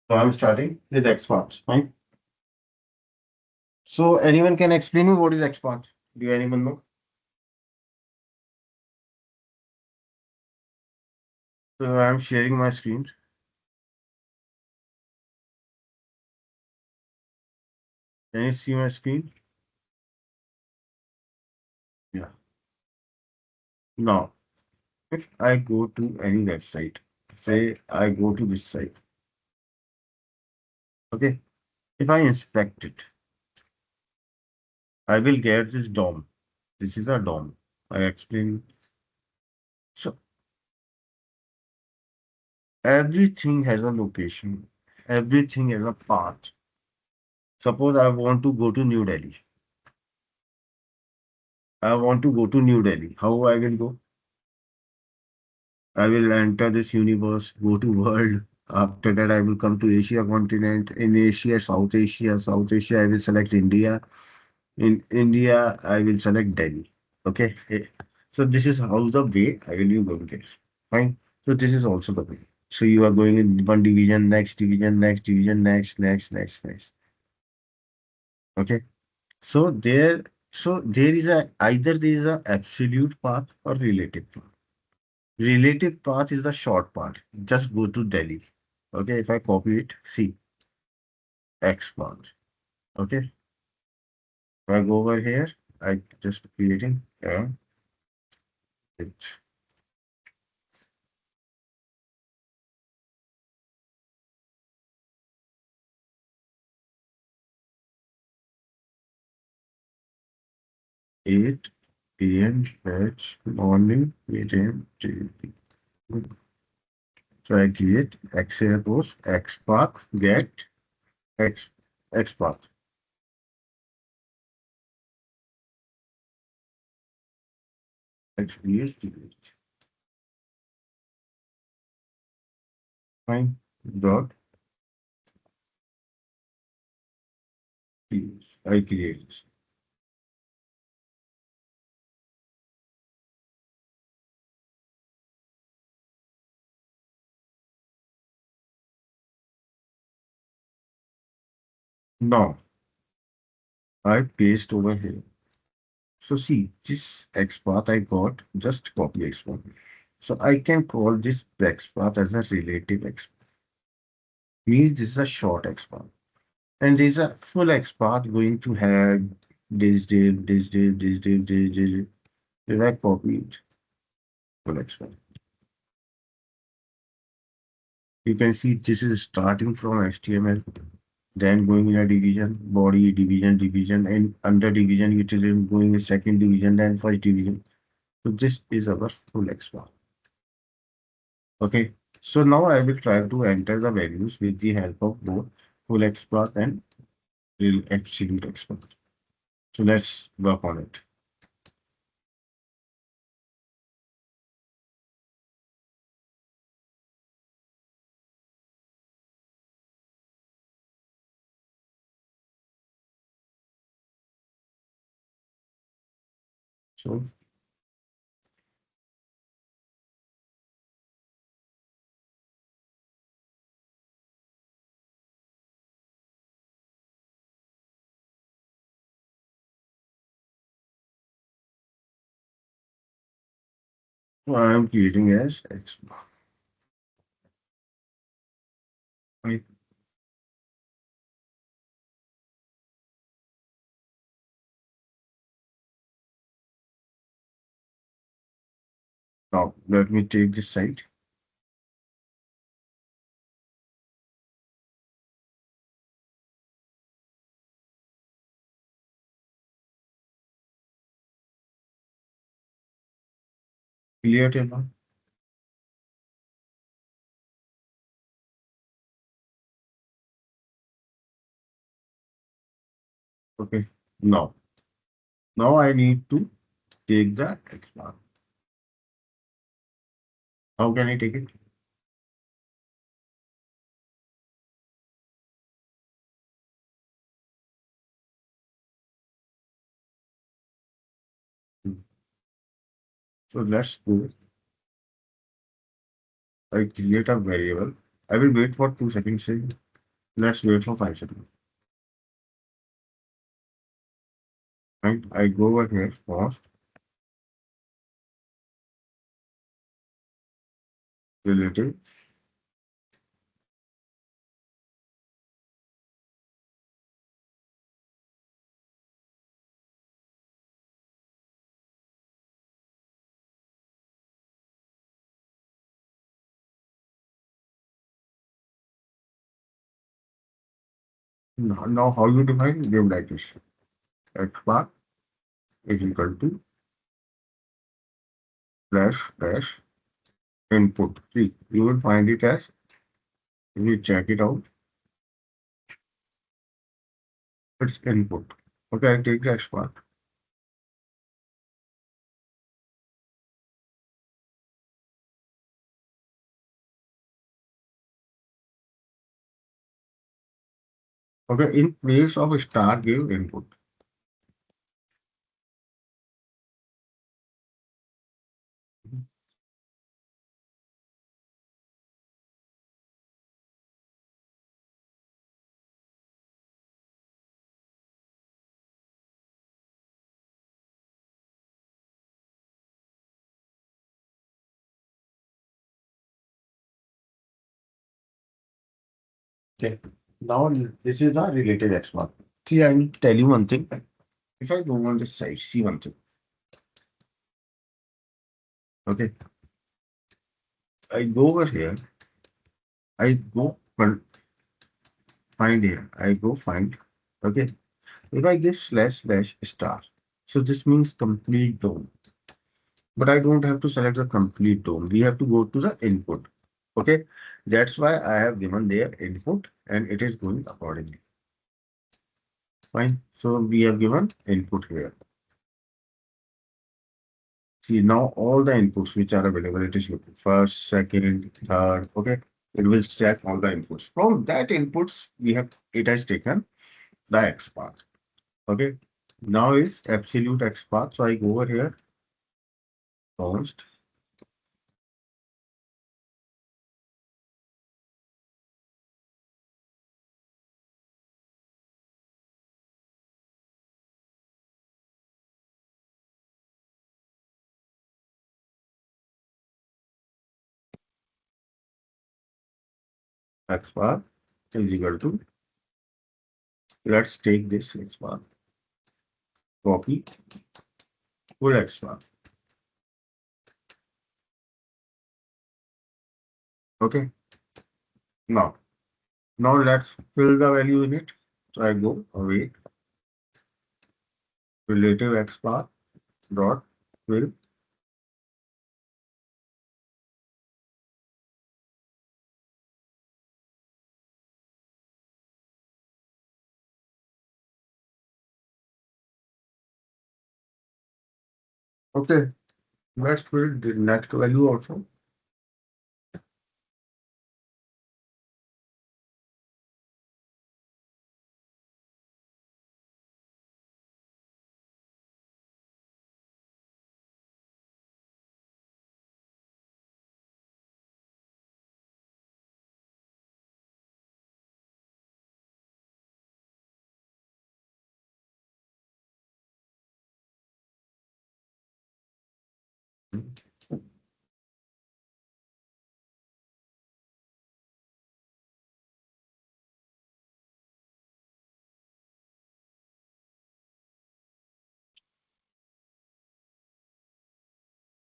So I'm starting with Xpath. Fine. So anyone can explain me what is Xpath? Do anyone know? So I'm sharing my screen. Can you see my screen? Yeah. Now, if I go to any website, say I go to this site, okay? If I inspect it, I will get this DOM. This is a DOM. I explain. So everything has a location. Everything has a path. Suppose I want to go to New Delhi. I want to go to New Delhi. How I will go? I will enter this universe, go to world. After that, I will come to Asia continent. In Asia, South Asia, I will select India. In India, I will select Delhi. Okay. So this is how the way I will be going there. Fine. So this is also the way. So you are going in one division, next division, next division, next. Okay. So there is a either there is a absolute path or relative path. Relative path is the short part. Just go to Delhi. Okay, if I copy it, see X path. Okay, if I go over here, I just creating it. Eight PM fetch morning 8 a.m. So I create X post X path get X X path. X create fine dot I create this. Now I paste over here. So see, this XPath I got, just copy XPath. So I can call this XPath as a relative XPath. Means this is a short XPath. And there's a full XPath going to have this. If I copy it, full XPath. You can see this is starting from HTML, then going in a division, body, division, and under division, it is going in second division, then first division. So this is our full XPath. Okay, so now I will try to enter the values with the help of both full XPath and real absolute XPath. So let's work on it. So I am creating as XPath. Right. Now let me take this site. Clear table. Okay. Now I need to take the XPath. How can I take it? So let's go. I create a variable. I will wait for 2 seconds. Say. Let's wait for 5 seconds. And I go over here, pause, relative. Now how you define give like this. X bar is equal to slash dash input. See, you will find it as, if you check it out, it's input. Okay, I take the X bar. Okay, in place of star give input. Okay. Now this is the related X bar. See, I will tell you one thing. If I go on this side, see one thing. Okay, I go over here. I go find here. I go find. Okay, if I give slash slash star, so this means complete dome. But I don't have to select the complete dome. We have to go to the input. Okay, that's why I have given their input and it is going accordingly. Fine. So we have given input here. See now all the inputs which are available, it is looking first, second, third. Okay, it will stack all the inputs. From that inputs, we have it has taken the X path. Okay, now is absolute X path. So I go over here, const X path is equal to, let's take this X path, copy full X path. Okay, now let's fill the value in it. So I go away, relative X path dot fill. Okay, let's fill the next value also.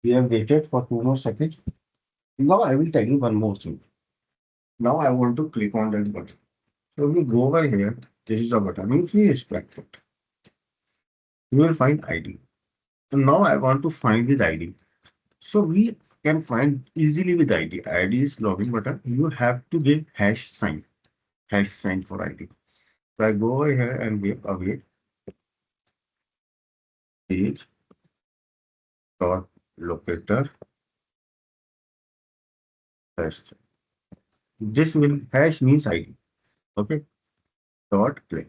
We have waited for 2 more seconds. Now I will tell you one more thing. Now I want to click on that button. So we go over here. This is the button. If you select it, you will find ID. So now I want to find with ID. So we can find easily with ID. ID is login button. You have to give hash sign for ID. So I go over here and give await page dot locator test. This will hash means ID. Okay. Dot click.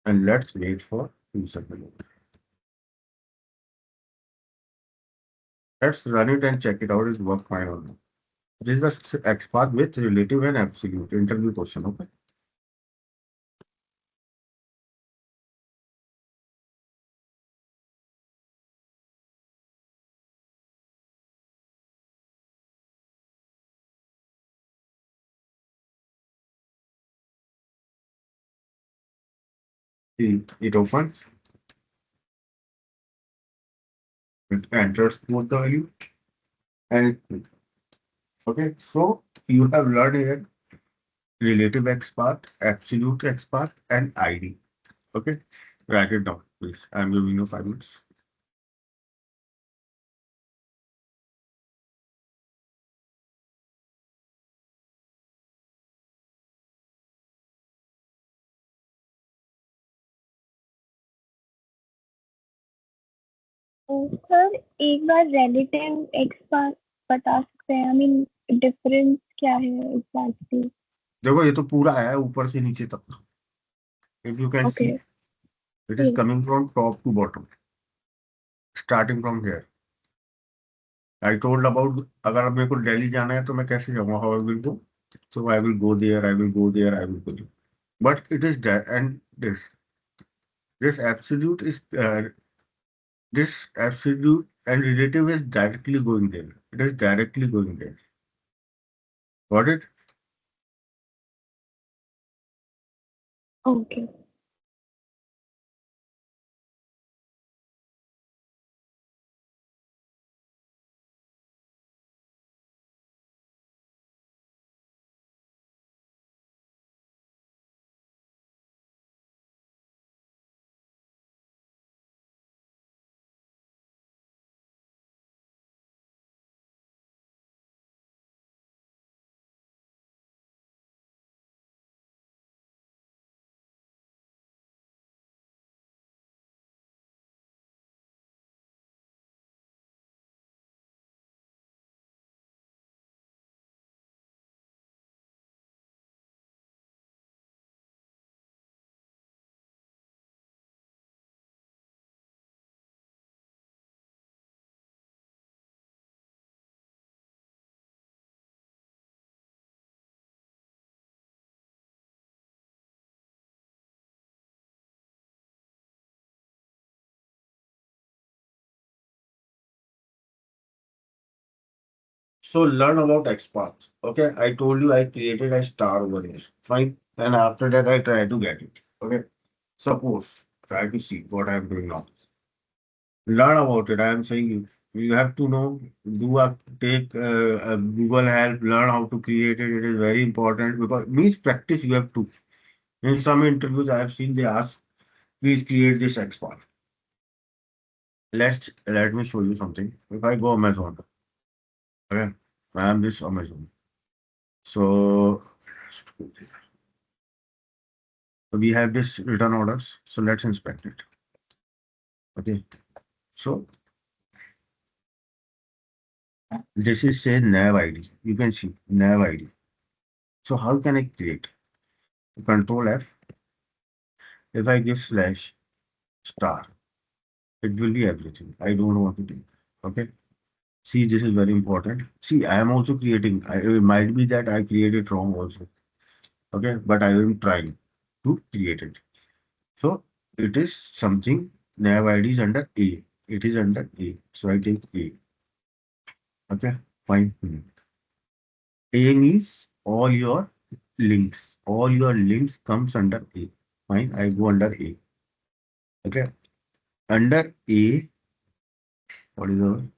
And let's wait for 2 seconds. Let's run it and check it out is work fine or not. This is the XPath with relative and absolute interview question. Okay. See, it opens, it enters both the value, and okay. So you have learned here relative XPath, absolute XPath, and ID. Okay. Write it down, please. I'm giving you 5 minutes. Sir एक बार relative x बार बता सकते हैं? I mean difference क्या है exactly? देखो ये तो पूरा है ऊपर से नीचे तक. If you can okay. see, it is coming from top to bottom, starting from here. I told about अगर अब मेरे को दिल्ली जाना है तो मैं कैसे जाऊंगा? How I will go? So I will go there, I will go there, I will go there. But it is that, and this absolute is this absolute and relative is directly going there. It is directly going there. Got it? Okay. So learn about XPath. Okay, I told you I created a star over here. Fine. And after that I try to get it. Okay. Suppose try to see what I'm doing now. Learn about it. I am saying you have to know, do a take a Google help, learn how to create it. It is very important because means practice you have to. In some interviews I have seen they ask, please create this XPath. Let me show you something. If I go Amazon, okay, I am this Amazon. So we have this return orders. So let's inspect it. Okay. So this is say nav ID. You can see nav ID. So how can I create? Control F. If I give slash star, it will be everything. I don't want to do. Okay. See, this is very important. See, I am also creating. It might be that I created wrong also. Okay, but I am trying to create it. So it is something nav ID is under A. It is under A. So I take A. Okay, fine. A means all your links. All your links comes under A. Fine, I go under A. Okay. Under A, what is the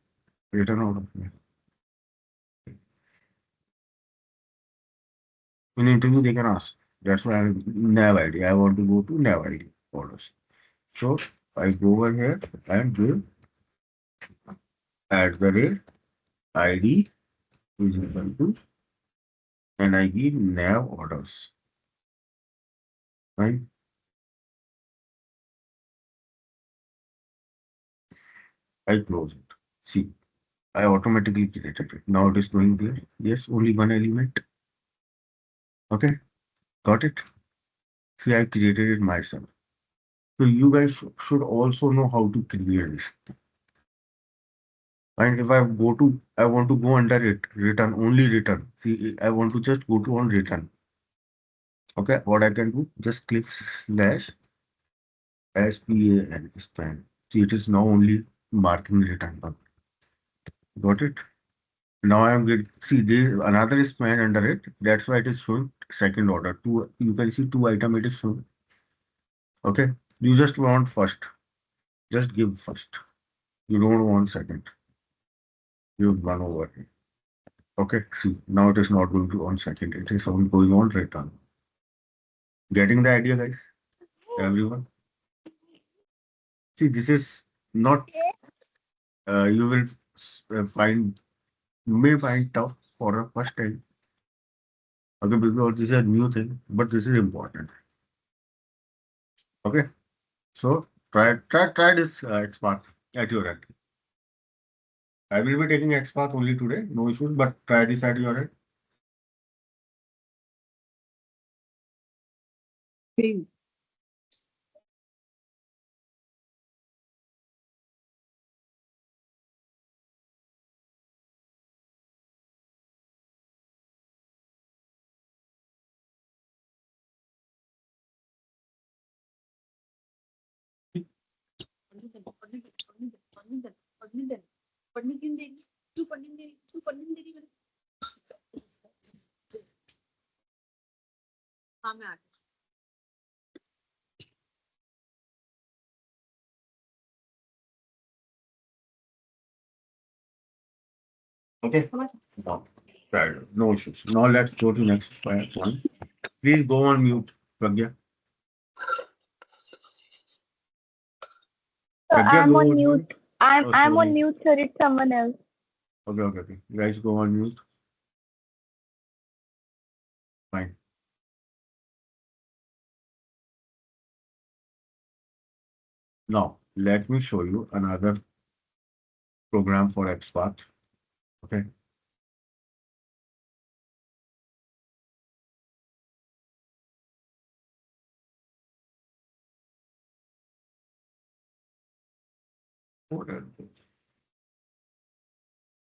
written out of here? In interview, they can ask. That's why I'm nav ID. I want to go to nav ID orders. So I go over here and give at the rate ID is equal to, and I give nav orders. Right? I close it. See, I automatically created it. Now it is going there. Yes, only one element. Okay, got it. See, I created it myself. So you guys should also know how to create this. And if I want to go under it, return, only return. See, I want to just go to on return. Okay, what I can do, just click slash SPAN, span. See, it is now only marking return. Got it? Now I am getting, see, there is another span under it. That's why it is showing second order. Two, you can see two item it is showing. Okay, you just want first. Just give first. You don't want second. You one over. Okay, see, now it is not going to on second. It is on going on return. Getting the idea, guys? Everyone? See, this is not, you will find, you may find tough for the first time. Okay, because this is a new thing, but this is important. Okay, so try this XPath at your end. I will be taking XPath only today, no issues, but try this at your end. Okay, no, right, no issues. Now let's go to next one. Please go on mute, Pragya. So Pragya, I'm go on on mute. mute. I'm Oh, I'm on sorry. mute, sir. It's someone else. Okay, okay, okay. Guys, go on mute. Fine. Now, let me show you another program for XPath. Okay.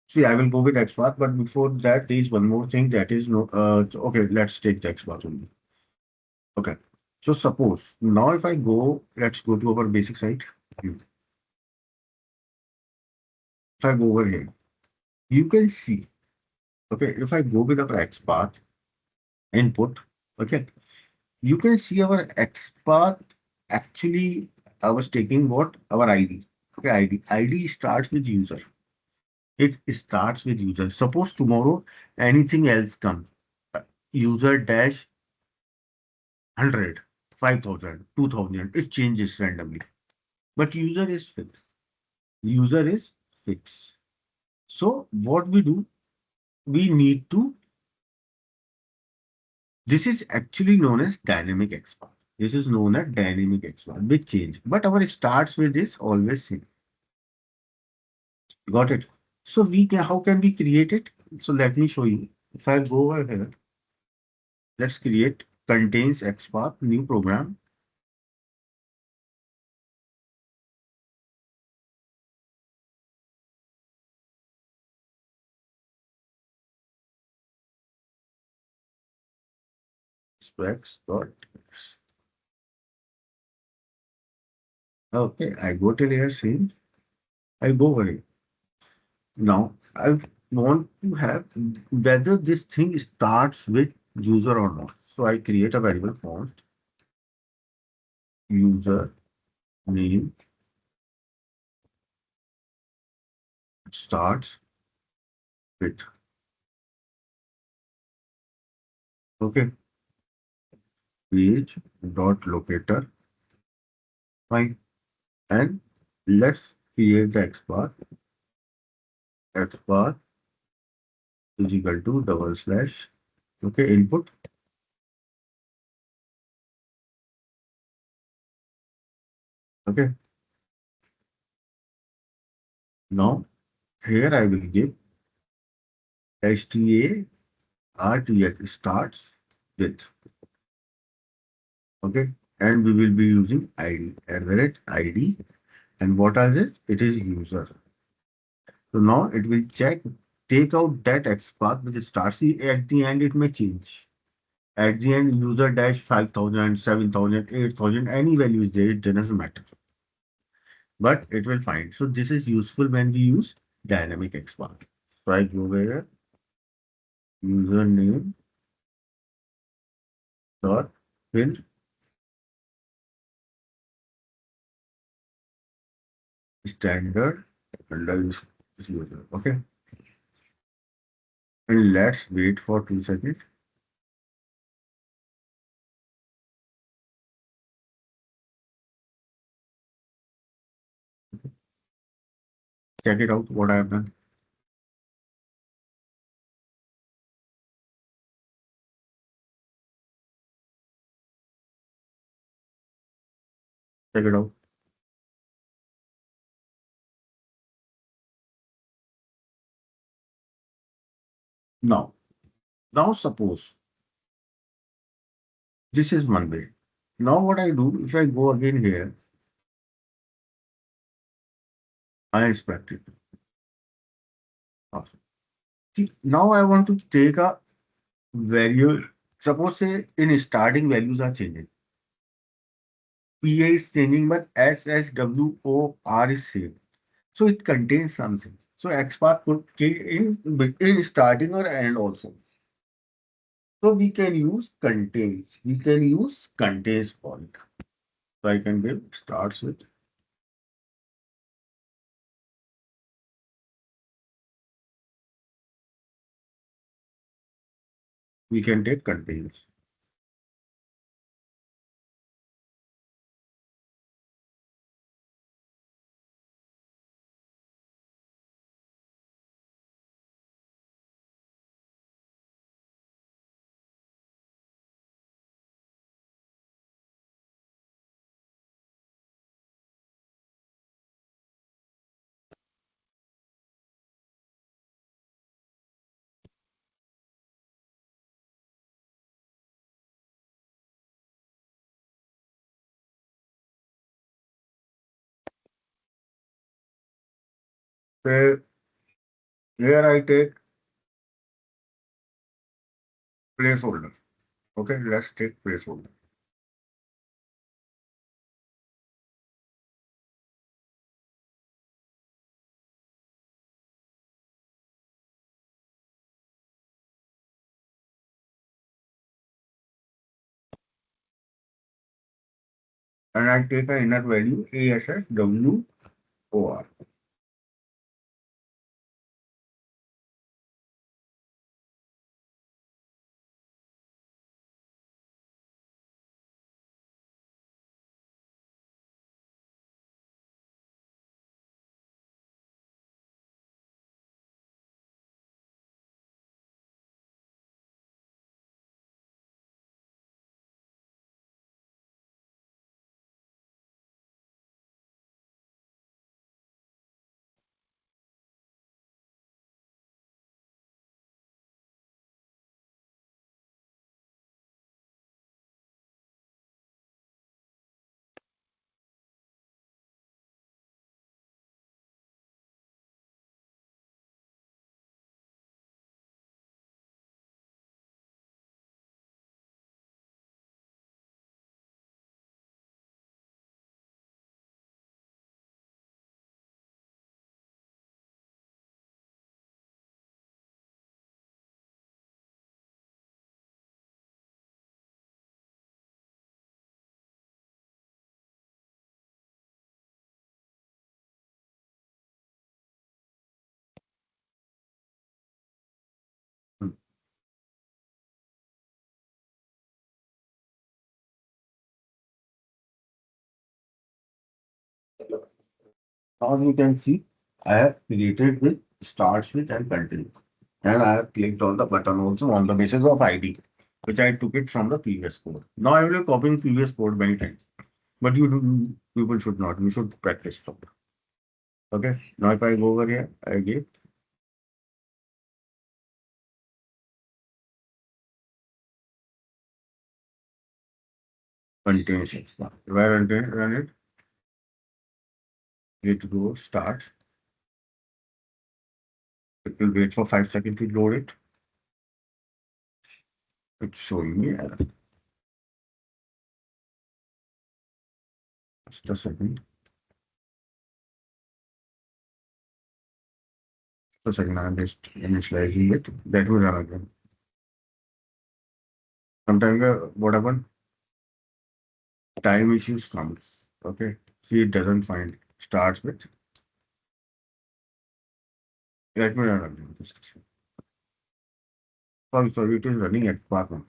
See, I will go with XPath, but before that, there is one more thing that is no. Okay, let's take the XPath only. Okay. So suppose now if I go, let's go to our basic site. If I go over here, you can see. Okay, if I go with our XPath input, okay, you can see our XPath actually. I was taking what our ID. Okay, ID starts with user. It starts with user. Suppose tomorrow anything else comes, user dash 100, 5,000, 2,000, it changes randomly. But user is fixed. User is fixed. So what we do, we need to, this is actually known as dynamic XPath. This is known as dynamic XPath with change. But our starts with this always same. Got it? So we can, how can we create it? So let me show you. If I go over here, let's create contains XPath, new program, specs dot. Okay, I go till here, same. I go over here. Now, I want to have whether this thing starts with user or not. So I create a variable const user name starts with. Okay, page dot locator. Fine. And let's create the XPath. XPath is equal to double slash. Okay, input. Okay. Now here I will give STARTX starts with. Okay, and we will be using ID at the rate ID. And what are this? It is user. So now it will check, take out that X path which starts at the end, it may change. At the end, user dash 5,000, 7,000, 8,000, any value is there, it doesn't matter. But it will find. So this is useful when we use dynamic XPath. So I go where username dot fill standard under user. Okay. And let's wait for 2 seconds. Check it out what I have done. Check it out. Now, now suppose this is one way. Now what I do, if I go again here, I inspect it. Awesome. See, now I want to take a value. Suppose say in starting values are changing. PA is changing, but SSWOR is same. So it contains something. So XPath could change in starting or end also. So we can use contains. We can use contains for it. So I can give starts with. We can take contains. So here I take placeholder. Okay, let's take placeholder. And I take an inner value ASSWOR. Now you can see I have created with starts with and continues. And I have clicked on the button also on the basis of ID, which I took it from the previous code. Now I will be copying previous code many times. But people should not. You should practice from. Okay. Now if I go over here, I give continuation. If I run it, it goes starts It will wait for 5 seconds to load it. It's showing me error. Just a second. Just a second. I'm just initializing it. That will run again. Sometimes what happened? Time issues comes. Okay. See, it doesn't find. Starts with. Let me run again. Just a second. Sorry, it is running at Xpath.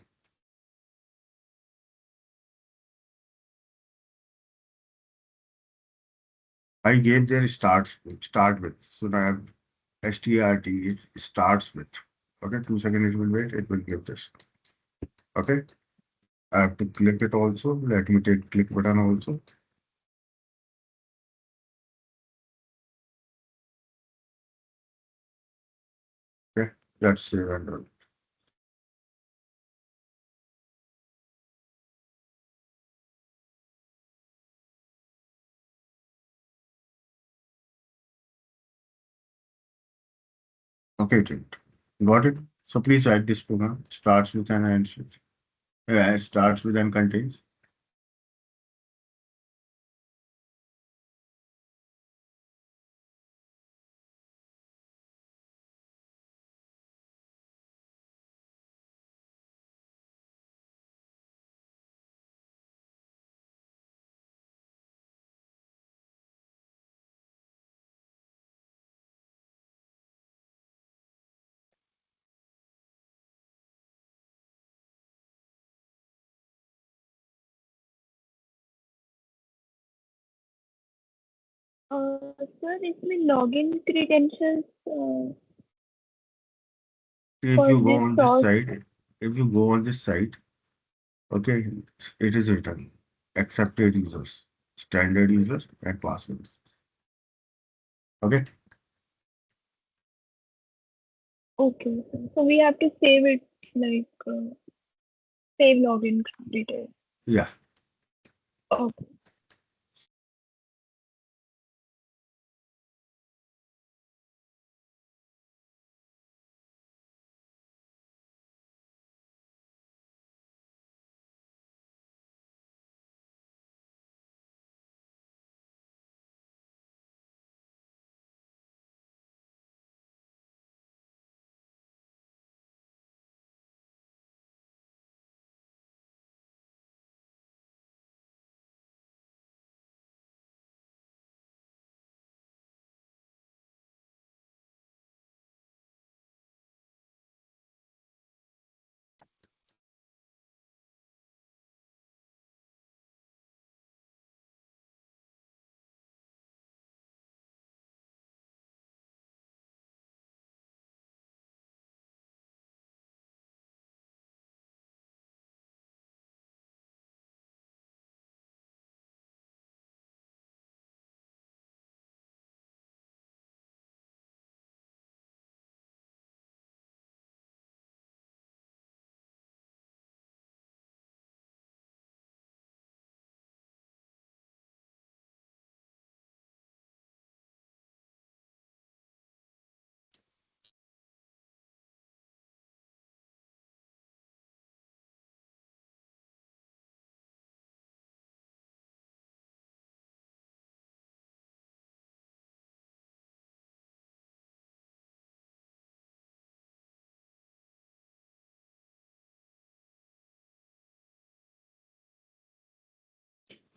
I gave their start with. So now I have strt. It starts with. Okay, 2 seconds it will wait. It will give this. Okay. I have to click it also. Let me take click button also. Okay. Let's save and run. Okay, it did. Got it. So please write this program. Starts with and ends with. Yeah, starts with and contains. Sir इसमें login credentials If for you go this on this sort site, if you go on this site, okay, it is written accepted users, standard users, and passwords. Okay. Okay so we have to save it like save login details. Yeah. Okay.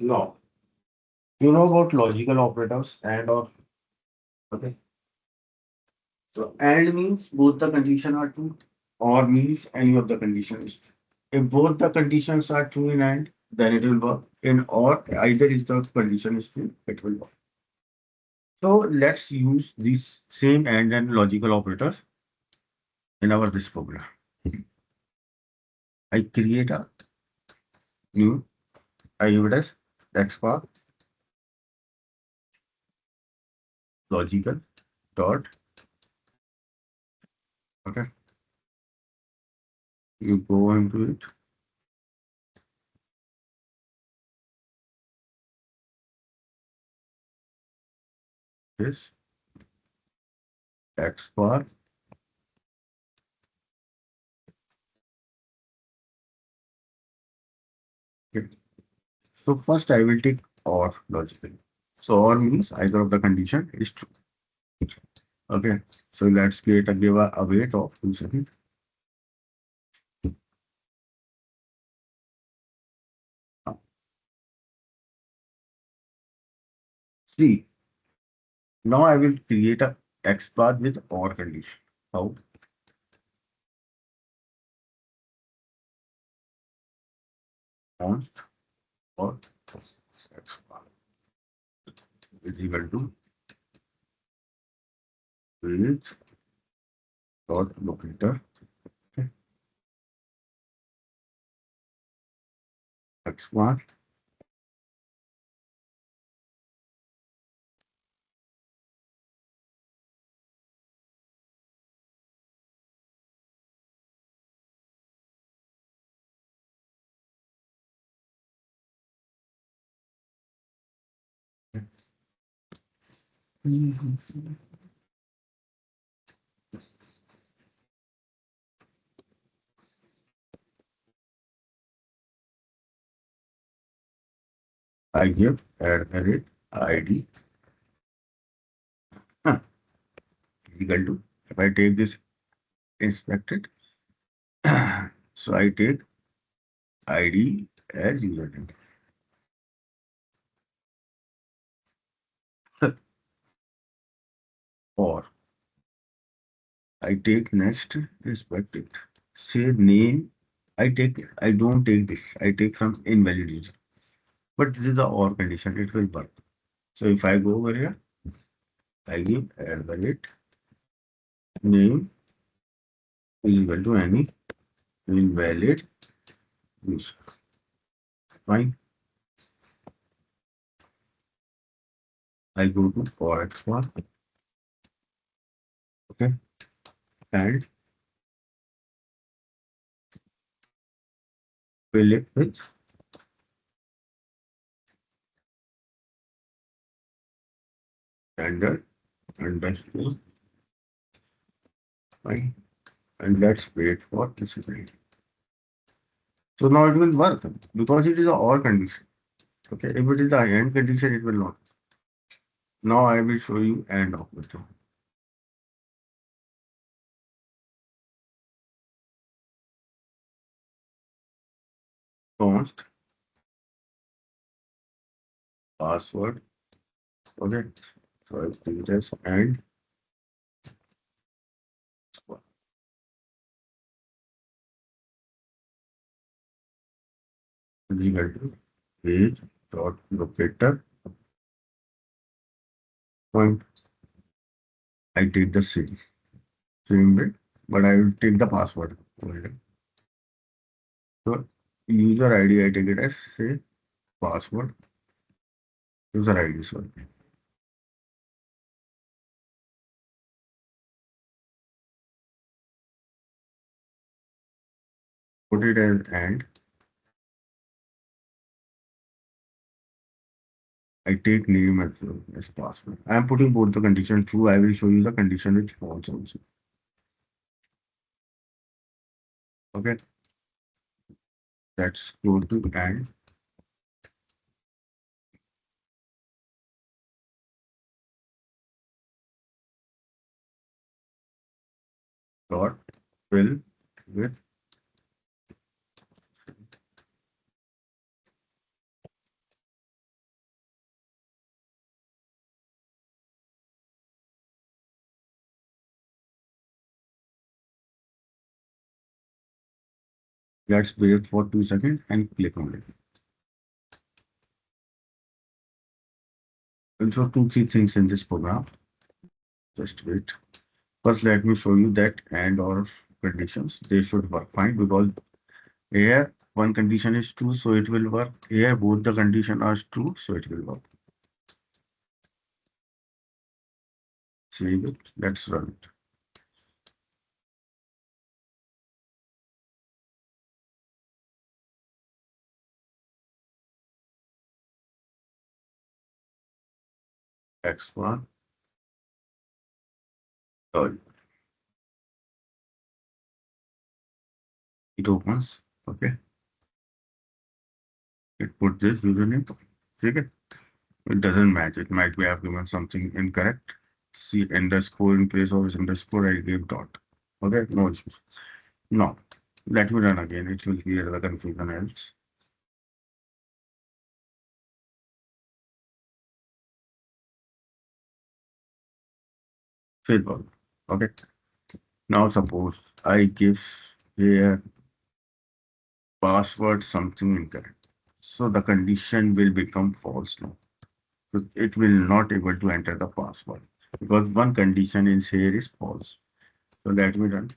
No. You know about logical operators and or okay. So and means both the condition are true, or means any of the condition is true. If both the conditions are true in and, then it will work. In or either is the condition is true, it will work. So let's use these same and logical operators in our this program. I create a new, I give it as Xpath logical dot. Okay, you go into it. This Xpath So first I will take or logically. So or means either of the condition is true. Okay. So let's create a give a wait of 2 seconds. Now, see, now I will create a XPath with or condition. How? Const or XPath is equal to page dot locator. Okay. XPath I give at the rate ID equal to if I take this inspected, so I take ID as username or I take next inspected. Say name. I don't take this. I take some invalid user. But this is the or condition. It will work. So if I go over here, I give at the rate name is equal to any invalid user. Fine. I go to for X bar. Okay. And fill it with standard underscore. Fine. And let's wait for this again. So now it will work because it is a or condition. Okay. If it is the and condition, it will not. Now I will show you and operator. Const password. Okay. So I do this and is equal to page dot locator point. I take the same bit, but I will take the password over here. So user ID I take it as say password user ID. Sorry. Put it as and I take name as well as password. I am putting both the condition true. I will show you the condition which false also. Okay. Let's go to and dot fill with let's wait for 2 seconds and click on it. Also, two, three things in this program. Just wait. First, let me show you that and or conditions. They should work fine because here one condition is true, so it will work. Here both the condition are true, so it will work. Save it. Let's run it. X1. Sorry. It opens. Okay. it put this username. Okay? It doesn't match. It might be I've given something incorrect. C underscore in place of this underscore, I gave dot. Okay, no issues. Now, let me run again. It will clear the confusion else. Failure. Okay. Now suppose I give here password something incorrect. So the condition will become false now. So it will not able to enter the password because one condition in here is false. So let me run.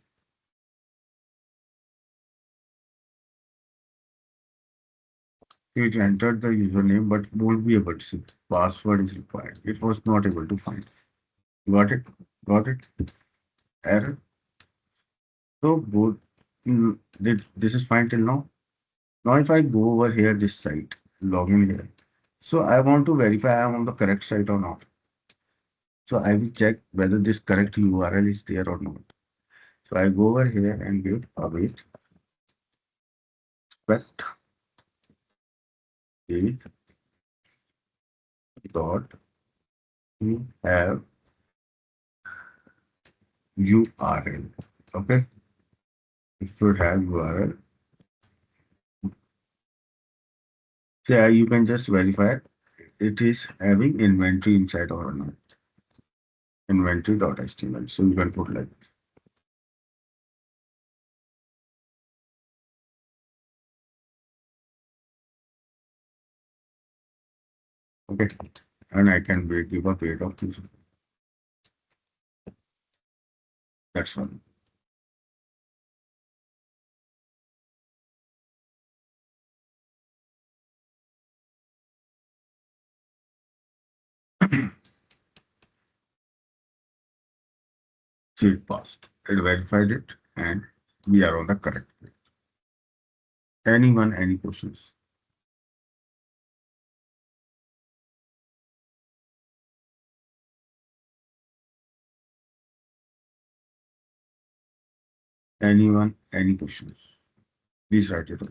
It entered the username but won't be able to see. Password is required. It was not able to find. Got it? Got it? Error. So both this is fine till now. Now if I go over here this site, log in here. So I want to verify I am on the correct site or not. So I will check whether this correct URL is there or not. So I go over here and give await expect the dot you have URL. Okay, it should have URL. So you can just verify it is having inventory inside or not. Inventory.html. So you can put like this. Okay, and I can give a weight of this. That's all. So it passed. It verified it, and we are on the correct way. Anyone, any questions? Anyone, any questions? Please write it out.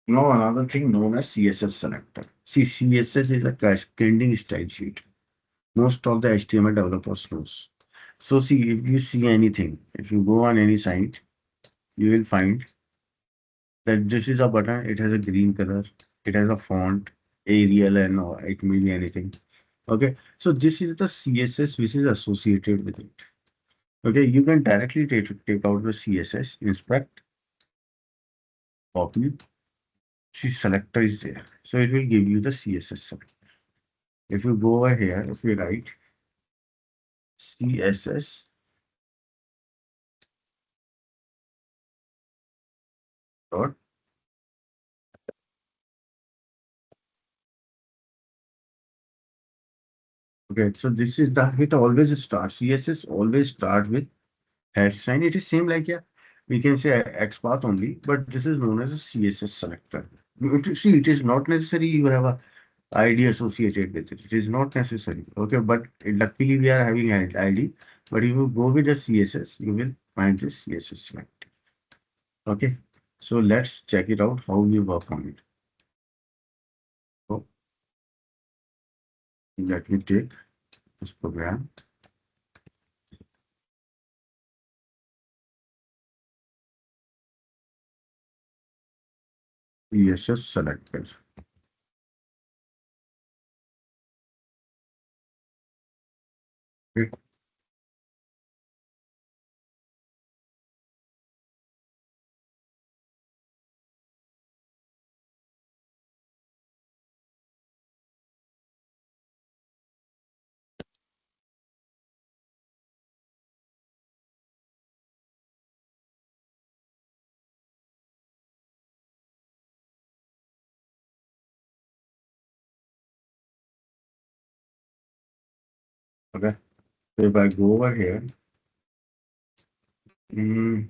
Now another thing known as CSS selector. See, CSS is a cascading style sheet. Most of the HTML developers knows. So see, if you see anything, if you go on any site, you will find that this is a button. It has a green color. It has a font, Arial, and it may be anything. Okay, so this is the CSS which is associated with it. Okay, you can directly take out the CSS, inspect, copy. See, selector is there, so it will give you the CSS selector. If you go over here, if you write CSS dot, okay, so this is the, it always starts, CSS always start with hash sign. It is same like, yeah, we can say XPath only, but this is known as a CSS selector. See, it is not necessary you have a ID associated with it. It is not necessary. Okay, but luckily we are having an ID. But if you go with the CSS, you will find this CSS selector. Okay, so let's check it out how we work on it. So let me take this program, CSS selector. Okay, okay. So if I go over here, mm,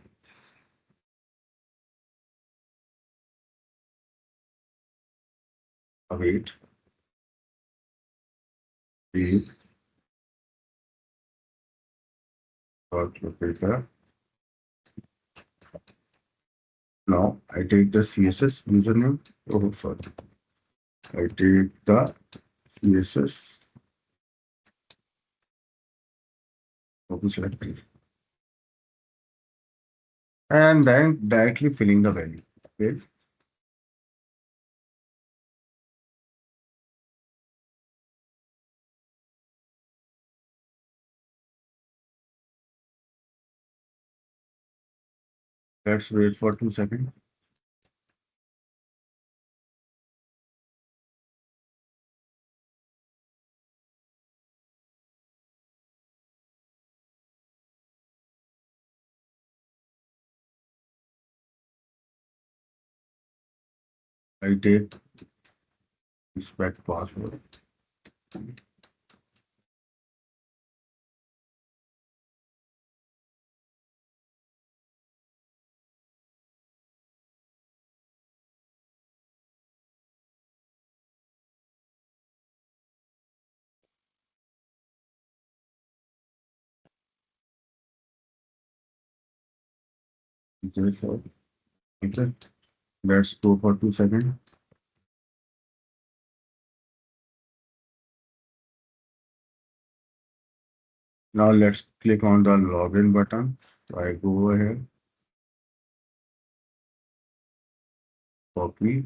wait, the dot locator. Now I take the CSS username. Oh, sorry. I take the CSS copy selector and then directly filling the value. Okay, let's wait for 2 seconds. I take respect password. Okay, so okay. Let's go for 2 seconds. Now let's click on the login button. So I go over here, copy,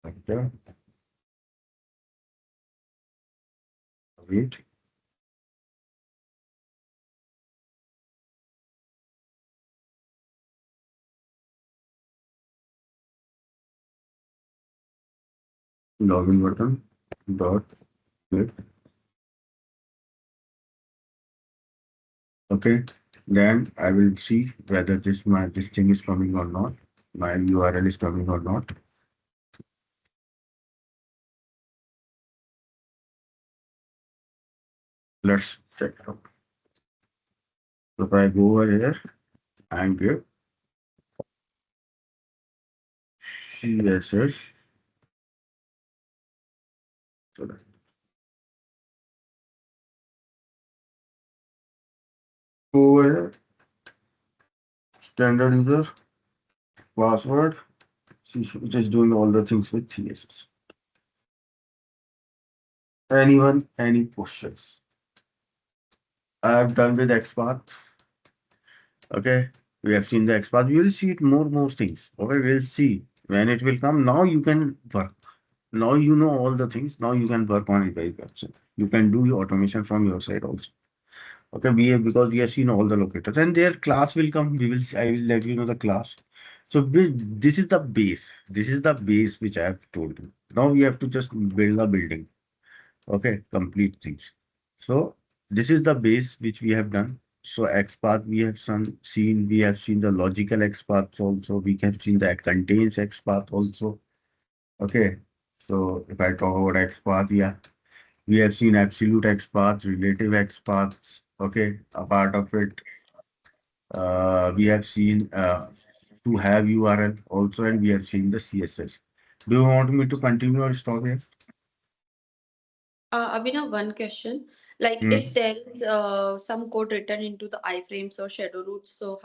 like that, wait, login button, dot, click. Okay, then I will see whether this thing is coming or not. My URL is coming or not. Let's check it out. So if I go over here and give CSS, so that go over here, standard user, password, see, it is doing all the things with CSS. Anyone, any questions? I have done with XPath. Okay, we have seen the XPath. We will see it more things. Okay, we'll see when it will come. Now you can work. Now you know all the things. Now you can work on it very well. So you can do your automation from your side also. Okay, we have, because we have seen all the locators and their class will come. We will. I will let you know the class. So this is the base. This is the base which I have told you. Now we have to just build a building. Okay, complete things. So this is the base which we have done. So XPath we have seen. We have seen the logical XPaths also. We have seen the contains XPath also. Okay. So if I talk about XPath, yeah, we have seen absolute XPaths, relative XPaths. Okay. A part of it, we have seen to have URL also, and we have seen the CSS. Do you want me to continue or stop here? Abhinav, one question. Like Hmm. if there is some code written into the iframes or shadow roots, so